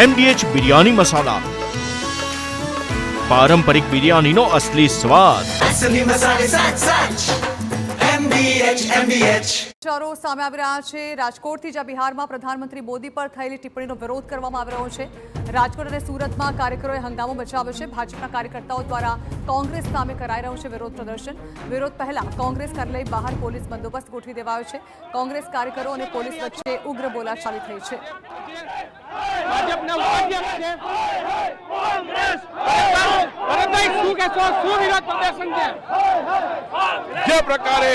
MDH biryani મસાલા, પારંપરિક બિરયાનીનો અસલી સ્વાદ। વિચારો સામે આવી રહ્યા છે રાજકોટથી, જ્યાં બિહારમાં પ્રધાનમંત્રી મોદી પર થયેલી ટિપ્પણીનો વિરોધ કરવામાં આવી રહ્યો છે। રાજકોટ અને સુરતમાં કાર્યકરોએ હંગામો મચાવ્યો છે। ભાજપના કાર્યકર્તાઓ દ્વારા કોંગ્રેસ સામે કરાઈ રહ્યું છે વિરોધ પ્રદર્શન। વિરોધ પહેલા કોંગ્રેસ કાર્યાલય બહાર પોલીસ બંદોબસ્ત ગોઠવી દેવાયો છે। કોંગ્રેસ કાર્યકરો અને પોલીસ વચ્ચે ઉગ્ર બોલાચાલી થઈ છે। જે પ્રકારે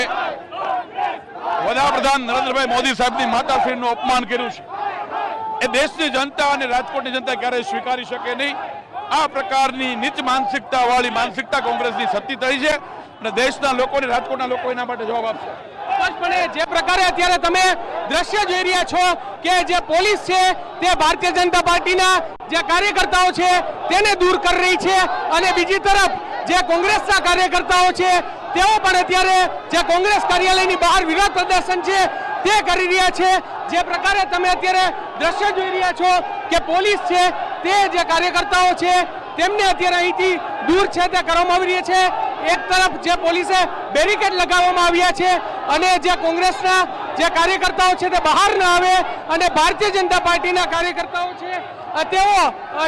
વડાપ્રધાન નરેન્દ્રભાઈ મોદી સાહેબની માતાશ્રીનું અપમાન કર્યું છે એ દેશની જનતા અને રાજકોટની જનતા ક્યારેય સ્વીકારી શકે નહીં। આ પ્રકારની નીચ માનસિકતા વાળી માનસિકતા કોંગ્રેસની સત્તી થઈ છે અને દેશના લોકોને, રાજકોટના લોકો એના માટે જવાબ આપશે। સ્પષ્ટપણે જે પ્રકારે અત્યારે તમે દ્રશ્ય જોઈ રહ્યા છો કે જે પોલીસ છે તે ભારતીય જનતા પાર્ટીના જે કાર્યકર્તાઓ છે તેને દૂર કરી રહી છે અને બીજી તરફ જે કોંગ્રેસના કાર્યકર્તાઓ છે તેઓ પણ અત્યારે જે કોંગ્રેસ કાર્યાલયની બહાર વિરોધ પ્રદર્શન છે તે કરી રહ્યા છે। જે પ્રકારે તમે અત્યારે દ્રશ્ય જોઈ રહ્યા છો કે પોલીસ છે તે જે કાર્યકર્તાઓ છે તેમને અત્યારે અહીંથી દૂર છે તે કરવામાં આવી રહી છે। એક તરફ જે પોલીસે બેરિકેડ લગાવવામાં આવ્યા છે અને જે કોંગ્રેસના જે કાર્યકર્તાઓ છે તે બહાર ન આવે અને ભારતીય જનતા પાર્ટીના કાર્યકર્તાઓ છે તેઓ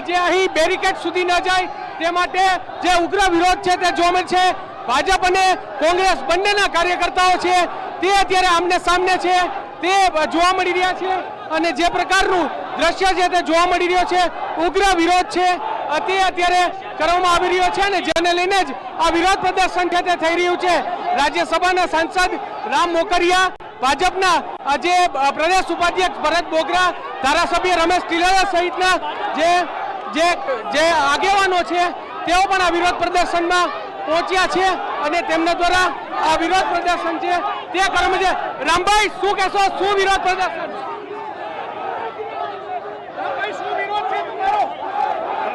જે અહીં બેરિકેડ સુધી ન જાય તે માટે જે ઉગ્ર વિરોધ છે તે જોવા મળે છે। ભાજપ અને કોંગ્રેસ બંનેના કાર્યકર્તાઓ છે તે અત્યારે આમને સામને છે તે જોવા મળી રહ્યા છે અને જે પ્રકારનું દ્રશ્ય છે તે જોવા મળી રહ્યો છે, ઉગ્ર વિરોધ છે તે અત્યારે કરવામાં આવી રહ્યો છે અને જેને લઈને જ આ વિરોધ પ્રદર્શન છે તે થઈ રહ્યું છે। રાજ્યસભાના સાંસદ રામ મોકરિયા, ભાજપના જે પ્રદેશ ઉપાધ્યક્ષ ભરત બોગરા, ધારાસભ્ય રમેશ ટીલરા સહિતના જે આગેવાનો છે તેઓ પણ આ વિરોધ પ્રદર્શનમાં પહોંચ્યા છે અને તેમના દ્વારા આ વિરોધ પ્રદર્શન છે તે કરવામાં છે। રામભાઈ, શું કહેશો, શું વિરોધ પ્રદર્શન?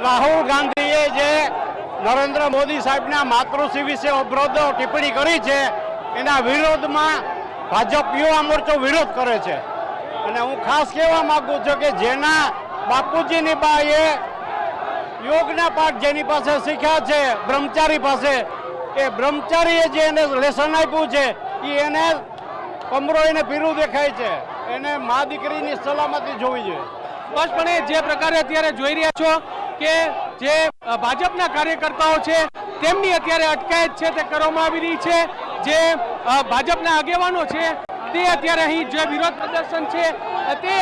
રાહુલ ગાંધીએ જે નરેન્દ્ર મોદી સાહેબના માતૃશ્રી વિશે અવરોધો ટિપ્પણી કરી છે એના વિરોધમાં ભાજપ યુવા મોરચો વિરોધ કરે છે અને હું ખાસ કહેવા માંગુ છું કે જેના બાપુજીની બાએ યોગના પાઠ જેની પાસે શીખ્યા છે બ્રહ્મચારી પાસે, એ બ્રહ્મચારીએ જે એને લેસન આપ્યું છે એને કમરો એને પીરું દેખાય છે, એને મા દીકરીની સલામતી જોવી જોઈએ। સ્પષ્ટપણે જે પ્રકારે અત્યારે જોઈ રહ્યા છો કે જે ભાજપના કાર્યકર્તાઓ છે તેમની અત્યારે અટકાયત છે તે કરવામાં આવી રહી છે। જે ભાજપના આગેવાનો છે તે અત્યારે અહીં જે વિરોધ પ્રદર્શન છે તે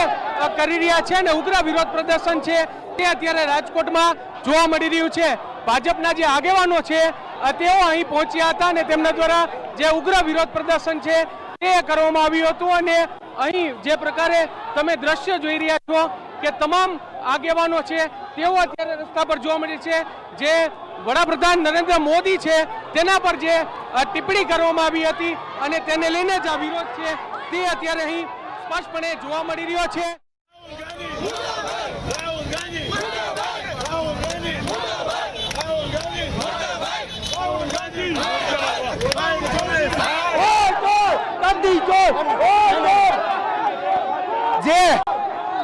કરી રહ્યા છે અને ઉગ્ર વિરોધ પ્રદર્શન છે તે અત્યારે રાજકોટમાં જોવા મળી રહ્યું છે। ભાજપના જે આગેવાનો છે તેઓ અહીં પહોંચ્યા હતા અને તેમના દ્વારા જે ઉગ્ર વિરોધ પ્રદર્શન છે તે કરવામાં આવ્યું હતું અને અહીં જે પ્રકારે તમે દ્રશ્ય જોઈ રહ્યા છો કે તમામ આગેવાનો છે તેઓ અત્યારે રસ્તા પર જોવા મળે છે। જે વડાપ્રધાન નરેન્દ્ર મોદી છે તેના પર જે ટિપ્પણી કરવામાં આવી હતી અને તેને લઈને જ આ વિરોધ છે તે અત્યારે અહીં સ્પષ્ટપણે જોવા મળી રહ્યો છે। જે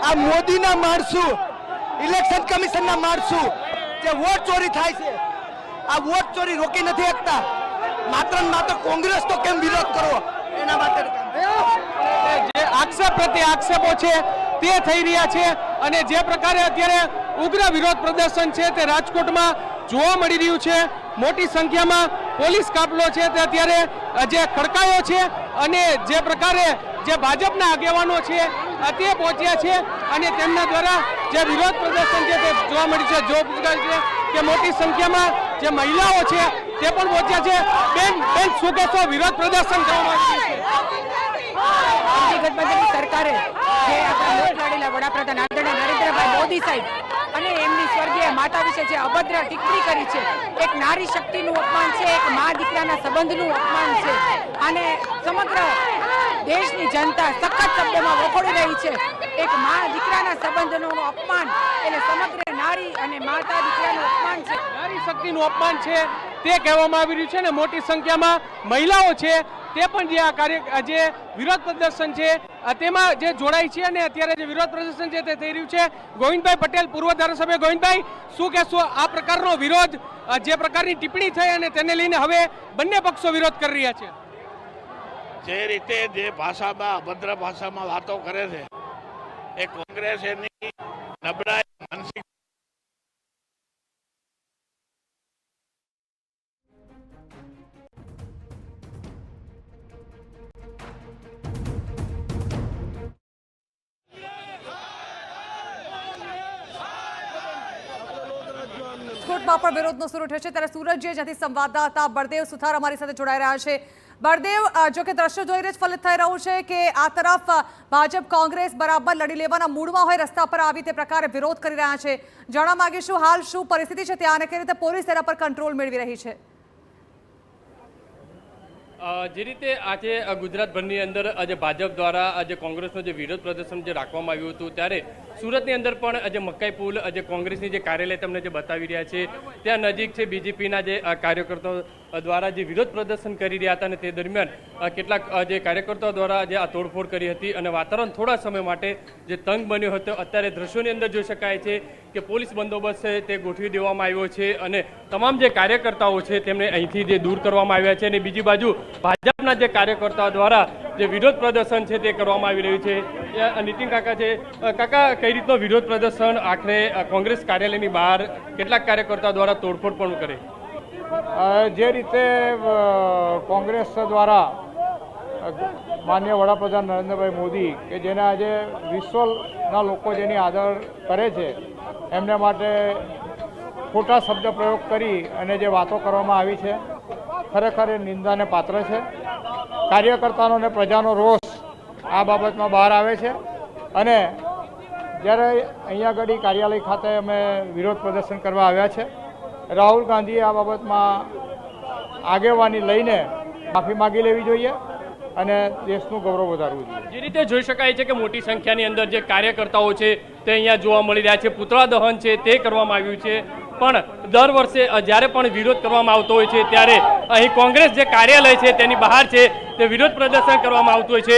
આ મોદીના માણસો, ઇલેક્શન કમિશનના માણસો જે વોટ ચોરી થાય છે, આ વોટ ચોરી રોકી નથી શકતા। માત્ર ને માત્ર કોંગ્રેસ તો કેમ વિરોધ કરવો એના માટે જે આક્ષેપ પ્રત્યે આક્ષેપો છે તે થઈ રહ્યા છે અને જે પ્રકારે અત્યારે ઉગ્ર વિરોધ પ્રદર્શન છે તે રાજકોટમાં જોવા મળી રહ્યું છે। મોટી સંખ્યામાં પોલીસ કાફલો છે તે અત્યારે જે ખડકાયો છે અને જે પ્રકારે જે ભાજપના આગેવાનો છે તે પહોંચ્યા છે અને તેમના દ્વારા જે વિરોધ પ્રદર્શન છે તે જોવા મળ્યું છે। જો છે કે મોટી સંખ્યામાં જે મહિલાઓ છે તે પણ પહોંચ્યા છે। બેન, શું કહેશો, વિરોધ પ્રદર્શન કરવામાં ગઠબંધનની સરકારે જે આપણા લોક લાડીલા વડાપ્રધાન આદરણીય નરેન્દ્રભાઈ મોદી સાહેબ અને એમની સ્વર્ગીય માતા વિશે જે અભદ્ર ટિપ્પણી કરી છે, એક નારી શક્તિનું અપમાન છે, એક મા દીકરાના સંબંધનું અપમાન છે અને સમગ્ર દેશની જનતા સખત શબ્દોમાં વખોડી રહી છે। એક મા દીકરાના સંબંધનું અપમાન એટલે સમગ્ર નારી અને માતા દીકરાનું અપમાન છે, નારી શક્તિનું અપમાન છે તે કહેવામાં આવી રહ્યું છે અને મોટી સંખ્યામાં મહિલાઓ છે તે પણ જે આ જે વિરોધ પ્રદર્શન છે તેમાં જે જોડાય છે અને અત્યારે જે વિરોધ પ્રદર્શન છે તે થઈ રહ્યું છે. ગોવિંદભાઈ પટેલ, પૂર્વ ધારાસભ્ય. ગોવિંદભાઈ, શું કહેશો આ પ્રકારનો વિરોધ, જે પ્રકારની ટિપ્પણી થઈ અને તેને લઈને હવે બંને પક્ષો વિરોધ કરી રહ્યા છે? જે રીતે જે ભાષામાં અભદ્ર ભાષામાં વાતો કરે છે એ કોંગ્રેસ એની નબળાઈ માનસિક રાજકોટમાં પણ વિરોધનો સૂર ઉઠ્યો છે. ત્યારે સુરત જ્યાંથી સંવાદદાતા બળદેવ સુથાર અમારી સાથે જોડાઈ રહ્યા છે. બળદેવ, જો કે દ્રશ્યો જોઈને જ ફલિત થઈ રહ્યું છે કે આ તરફ ભાજપ કોંગ્રેસ બરાબર લડી લેવાના મૂડમાં હોય, રસ્તા પર આવી તે પ્રકારે વિરોધ કરી રહ્યા છે. જાણવા માંગીશું હાલ શું પરિસ્થિતિ છે ત્યાં અને કેવી રીતે પોલીસ તેના પર કંટ્રોલ મેળવી રહી છે? જે રીતે આજે ગુજરાતભરની અંદર આજે ભાજપ દ્વારા આજે કોંગ્રેસનો જે વિરોધ પ્રદર્શન જે રાખવામાં આવ્યું હતું, ત્યારે સુરતની અંદર પણ આજે મકાઈ પુલ જે કોંગ્રેસની જે કાર્યાલય તમને જે બતાવી રહ્યા છે ત્યાં નજીક છે બીજેપીના જે કાર્યકર્તાઓ દ્વારા જે વિરોધ પ્રદર્શન કરી રહ્યા હતા અને તે દરમિયાન કેટલાક જે કાર્યકર્તાઓ દ્વારા જે આ તોડફોડ કરી હતી અને વાતાવરણ થોડા સમય માટે જે તંગ બન્યો હતો. અત્યારે દ્રશ્યોની અંદર જોઈ શકાય છે કે પોલીસ બંદોબસ્ત છે તે ગોઠવી દેવામાં આવ્યો છે અને તમામ જે કાર્યકર્તાઓ છે તેમને અહીંથી જે દૂર કરવામાં આવ્યા છે. અને બીજી બાજુ ભાજપના જે કાર્યકર્તાઓ દ્વારા જે વિરોધ પ્રદર્શન છે તે કરવામાં આવી રહ્યું છે. નીતિન કાકા છે. કાકા, કઈ રીતનો વિરોધ પ્રદર્શન આખરે કોંગ્રેસ કાર્યાલયની બહાર કેટલાક કાર્યકર્તાઓ દ્વારા તોડફોડ પણ કરે? જે રીતે કોંગ્રેસ દ્વારા માનનીય વડાપ્રધાન નરેન્દ્રભાઈ મોદી કે જેને આજે વિશ્વના લોકો જેની આદર કરે છે એમને માટે ખોટા શબ્દ પ્રયોગ કરી અને જે વાતો કરવામાં આવી છે ખરેખર એ નિંદાને પાત્ર છે. કાર્યકર્તાનો અને પ્રજાનો રોષ આ બાબતમાં બહાર આવે છે અને જ્યારે અહીંયા આગળ કાર્યાલય ખાતે અમે વિરોધ પ્રદર્શન કરવા આવ્યા છે, રાહુલ ગાંધીએ આ બાબતમાં આગેવાની લઈને માફી માગી લેવી જોઈએ અને દેશનું ગૌરવ વધારવું જોઈએ. જે રીતે જોઈ શકાય છે કે મોટી સંખ્યાની અંદર જે કાર્યકર્તાઓ છે તે અહીંયા જોવા મળી રહ્યા છે. પુતળા દહન છે તે કરવામાં આવ્યું છે, પણ દર વર્ષે જ્યારે પણ વિરોધ કરવામાં આવતો હોય છે ત્યારે અહીં કોંગ્રેસ જે કાર્યાલય છે તેની બહાર છે તે વિરોધ પ્રદર્શન કરવામાં આવતું હોય છે.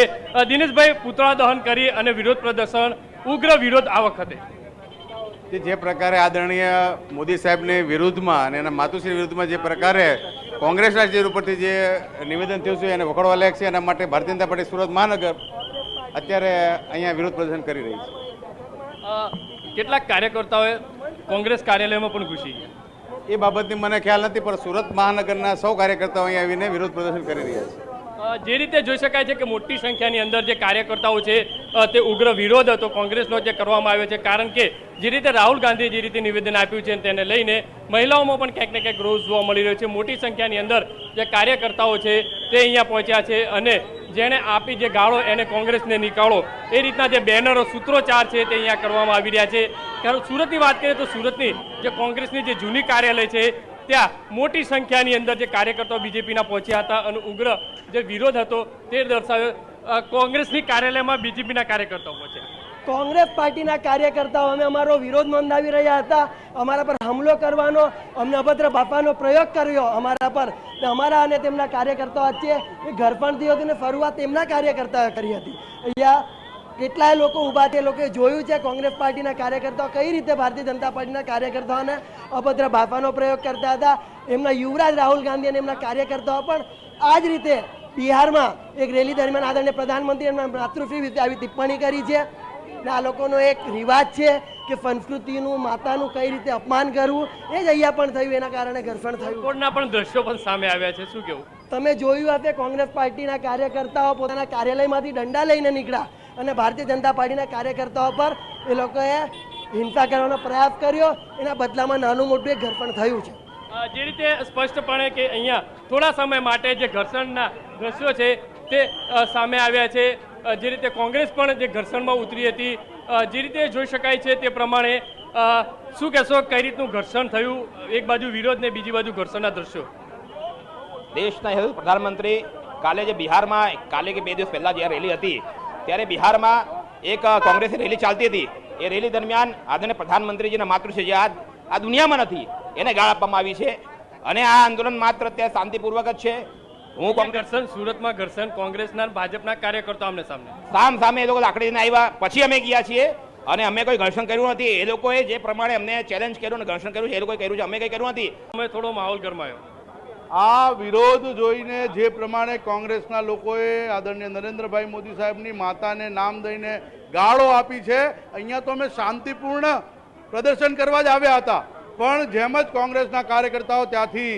દિનેશભાઈ, પુતળા દહન કરી અને વિરોધ પ્રદર્શન, ઉગ્ર વિરોધ આ વખતે જે પ્રકારે આદરણીય મોદી સાહેબની વિરુદ્ધમાં અને એના માતુશ્રી વિરુદ્ધમાં જે પ્રકારે કોંગ્રેસના જે ઉપરથી જે નિવેદન થયું છે એને વખોડવા લાયક છે. એના માટે ભારતીય જનતા પાર્ટી સુરત મહાનગર અત્યારે અહીંયા વિરોધ પ્રદર્શન કરી રહી છે. કેટલાક કાર્યકર્તાઓએ કોંગ્રેસ કાર્યાલયમાં પણ ઘૂસી ગયા. એ બાબતની મને ખ્યાલ નથી, પણ સુરત મહાનગરના સૌ કાર્યકર્તાઓ અહીંયા આવીને વિરોધ પ્રદર્શન કરી રહ્યા છે. જે રીતે જોઈ શકાય છે કે મોટી સંખ્યાની અંદર જે કાર્યકર્તાઓ છે તે ઉગ્ર વિરોધ હતો કોંગ્રેસનો જે કરવામાં આવ્યો છે, કારણ કે જે રીતે રાહુલ ગાંધીએ જે રીતે નિવેદન આપ્યું છે તેને લઈને મહિલાઓમાં પણ ક્યાંક ને ક્યાંક રોષ જોવા મળી રહ્યો છે. મોટી સંખ્યાની અંદર જે કાર્યકર્તાઓ છે તે અહીંયા પહોંચ્યા છે અને જેણે આપી જે ગાળો એને કોંગ્રેસને નીકાળો એ રીતના જે બેનરો, સૂત્રોચ્ચાર છે તે અહીંયા કરવામાં આવી રહ્યા છે. સુરતની વાત કરીએ તો સુરતની જે કોંગ્રેસની જે જૂની કાર્યાલય છે ત્યાં મોટી સંખ્યાની અંદર જે કાર્યકર્તાઓ બીજેપીના પહોંચ્યા હતા અને ઉગ્ર જે વિરોધ હતો તે દર્શાવ્યો. કોંગ્રેસની કાર્યાલયમાં બીજેપીના કાર્યકર્તાઓ પહોંચ્યા. કોંગ્રેસ પાર્ટીના કાર્યકર્તાઓ અમે અમારો વિરોધ નોંધાવી રહ્યા હતા. અમારા પર હુમલો કરવાનો, અમને અભદ્ર ભાષાનો પ્રયોગ કર્યો અમારા પર. અમારા અને તેમના કાર્યકર્તાઓ વચ્ચે ઘરપણ થયું હતું અને શરૂઆત તેમના કાર્યકર્તાઓએ કરી હતી. અહીંયા કેટલાય લોકો ઊભા છે. લોકોએ જોયું છે કોંગ્રેસ પાર્ટીના કાર્યકર્તાઓ કઈ રીતે ભારતીય જનતા પાર્ટીના કાર્યકર્તાઓને અભદ્ર ભાષાનો પ્રયોગ કરતા હતા. એમના યુવરાજ રાહુલ ગાંધી અને એમના કાર્યકર્તાઓ પણ આ જ રીતે બિહારમાં એક રેલી દરમિયાન આદરણીય પ્રધાનમંત્રી એમના માતૃશ્રી વિશે આવી ટિપ્પણી કરી છે. આ લોકોનો એક રિવાજ છે કે સંસ્કૃતિનું, માતાનું કઈ રીતે અપમાન કરવું, એ જ અહીંયા પણ થયું. એના કારણે ઘર્ષણ થયું. કોર્ટના પણ દ્રશ્યો પણ સામે આવ્યા છે, શું કેવું? તમે જોયું હશે કોંગ્રેસ પાર્ટીના કાર્યકર્તાઓ પોતાના કાર્યાલયમાંથી દંડા લઈને નીકળ્યા અને ભારતીય જનતા પાર્ટીના કાર્યકર્તાઓ પર એ લોકોએ હિંસા કરવાનો પ્રયાસ કર્યો. એના બદલામાં નાનું મોટું એક ઘર્ષણ થયું છે. જે રીતે સ્પષ્ટપણે કે અહીંયા થોડા સમય માટે જે ઘર્ષણના દ્રશ્યો છે તે સામે આવ્યા છે. જે રીતે કોંગ્રેસ પણ જે ઘર્ષણમાં ઉતરી હતી, જે રીતે જોઈ શકાય છે તે પ્રમાણે શું કહેશો, કઈ રીતનું ઘર્ષણ થયું? એક બાજુ વિરોધ ને બીજી બાજુ ઘર્ષણના દ્રશ્યો. દેશના પ્રધાનમંત્રી કાલે જે બિહારમાં કાલે કે 2 દિવસ પહેલા જ્યારે રેલી હતી ત્યારે બિહારમાં એક કોંગ્રેસની રેલી ચાલતી હતી. એ રેલી દરમિયાન આદરણીય પ્રધાનમંત્રીજીના માતૃશ્રી જે આ દુનિયામાં નથી એને ગાળ આપવામાં આવી છે અને આ આંદોલન માત્ર ત્યાં શાંતિપૂર્વક જ છે. હું ઘર્ષણ સુરતમાં ઘર્ષણ કોંગ્રેસના અને ભાજપના કાર્યકર્તાઓ આમને સામને સામે એ લોકો લાકડી લઈને આવ્યા, પછી અમે ગયા છીએ અને અમે કોઈ ઘર્ષણ કર્યું નથી. એ લોકોએ જે પ્રમાણે અમને ચેલેન્જ કર્યું અને ઘર્ષણ કર્યું છે એ લોકોએ કર્યું છે, અમે કંઈ કર્યું નથી. અમે થોડો માહોલ ગરમાયો. આ વિરોધ જોઈને જે પ્રમાણે કોંગ્રેસના લોકોએ આદરણીય નરેન્દ્રભાઈ મોદી સાહેબની માતાને નામ દઈને ગાળો આપી છે, અહીંયા તો અમે શાંતિપૂર્ણ પ્રદર્શન કરવા જ આવ્યા હતા, પણ જેમ જ કોંગ્રેસના કાર્યકર્તાઓ ત્યાંથી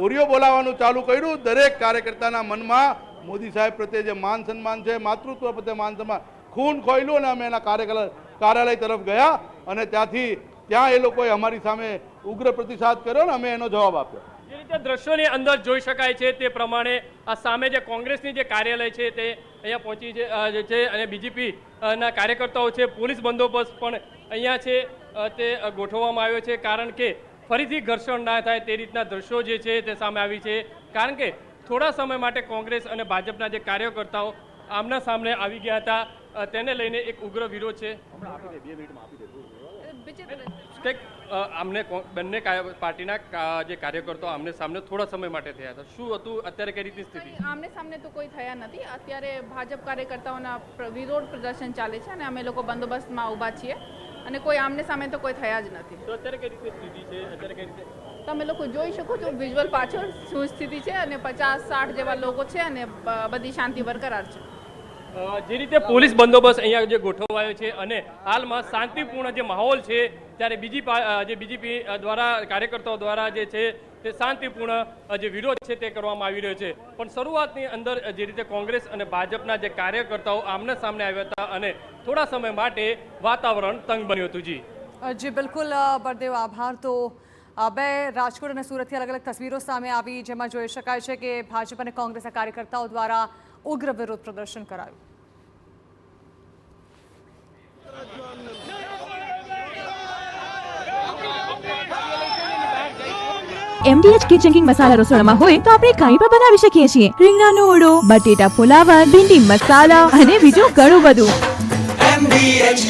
ઓરિયો બોલાવવાનું ચાલુ કર્યું, દરેક કાર્યકર્તાના મનમાં મોદી સાહેબ પ્રત્યે જે માન સન્માન છે, માતૃત્વ પ્રત્યે માન સન્માન, ખૂન ખોયલું અને અમે એના કાર્યાલય તરફ ગયા અને ત્યાં એ લોકોએ અમારી સામે ઉગ્ર પ્રતિસાદ કર્યો ને અમે એનો જવાબ આપ્યો. જે રીતે દ્રશ્યોની અંદર જોઈ શકાય છે તે પ્રમાણે આ સામે જે કોંગ્રેસની જે કાર્યાલય છે તે અહીંયા પહોંચી છે અને બીજેપી ના કાર્યકર્તાઓ છે, પોલીસ બંદોબસ્ત પણ અહીંયા છે તે ગોઠવવામાં આવ્યો છે, કારણ કે ફરીથી ઘર્ષણ ના થાય તે રીતના દ્રશ્યો જે છે તે સામે આવી છે. કારણ કે થોડા સમય માટે કોંગ્રેસ અને ભાજપના જે કાર્યકર્તાઓ આમના સામે આવી ગયા હતા, તેને લઈને એક ઉગ્ર વિરોધ છે. કંઈક આમને બંને પાર્ટીના જે કાર્યકર્તાઓ આમને સામને થોડા સમય માટે થયા હતા, શું હતું અત્યારે કઈ રીતની સ્થિતિ? આમને સામને તો કોઈ થયા નથી. અત્યારે ભાજપ કાર્યકર્તાઓના વિરોધ પ્રદર્શન ચાલે છે અને અમે લોકો બંદોબસ્તમાં ઊભા છીએ અને કોઈ આમને સામે તો કોઈ થયા જ નથી. તો અત્યારે કઈ રીતની સ્થિતિ છે? અત્યારે કઈ રીતે તમે લોકો જોઈ શકો છો વિઝ્યુઅલ પાછળ શું સ્થિતિ છે અને 50-60 જેવા લોકો છે અને બધી શાંતિ બરકરાર છે. જે રીતે પોલીસ બંદોબસ્ત અહીંયા જે ગોઠવાયો છે અને હાલમાં શાંતિપૂર્ણ જે માહોલ છે, ત્યારે બીજેપી દ્વારા કાર્યકર્તાઓ દ્વારા જે છે તે શાંતિપૂર્ણ જે વિરોધ છે તે કરવામાં આવી રહ્યો છે. પણ શરૂઆતની અંદર જે રીતે કોંગ્રેસ અને ભાજપના જે કાર્યકર્તાઓ આમને સામને આવ્યા હતા અને થોડા સમય માટે વાતાવરણ તંગ બન્યું હતું. જી બિલકુલ બળદેવ, આભાર. તો બે રાજકોટ અને સુરતથી અલગ અલગ તસવીરો સામે આવી, જેમાં જોઈ શકાય છે કે ભાજપ અને કોંગ્રેસના કાર્યકર્તાઓ દ્વારા ઉગ્ર વિરોધ પ્રદર્શન કરાયું. MDH કિચન કિંગ મસાલા રસોડામાં હોય તો આપણે કાંઈ પણ બનાવી શકીએ છીએ. રીંગણાનો ઓળો, બટેટા ફુલાવર, ભીંડી મસાલા અને બીજું ઘણું બધું. MDH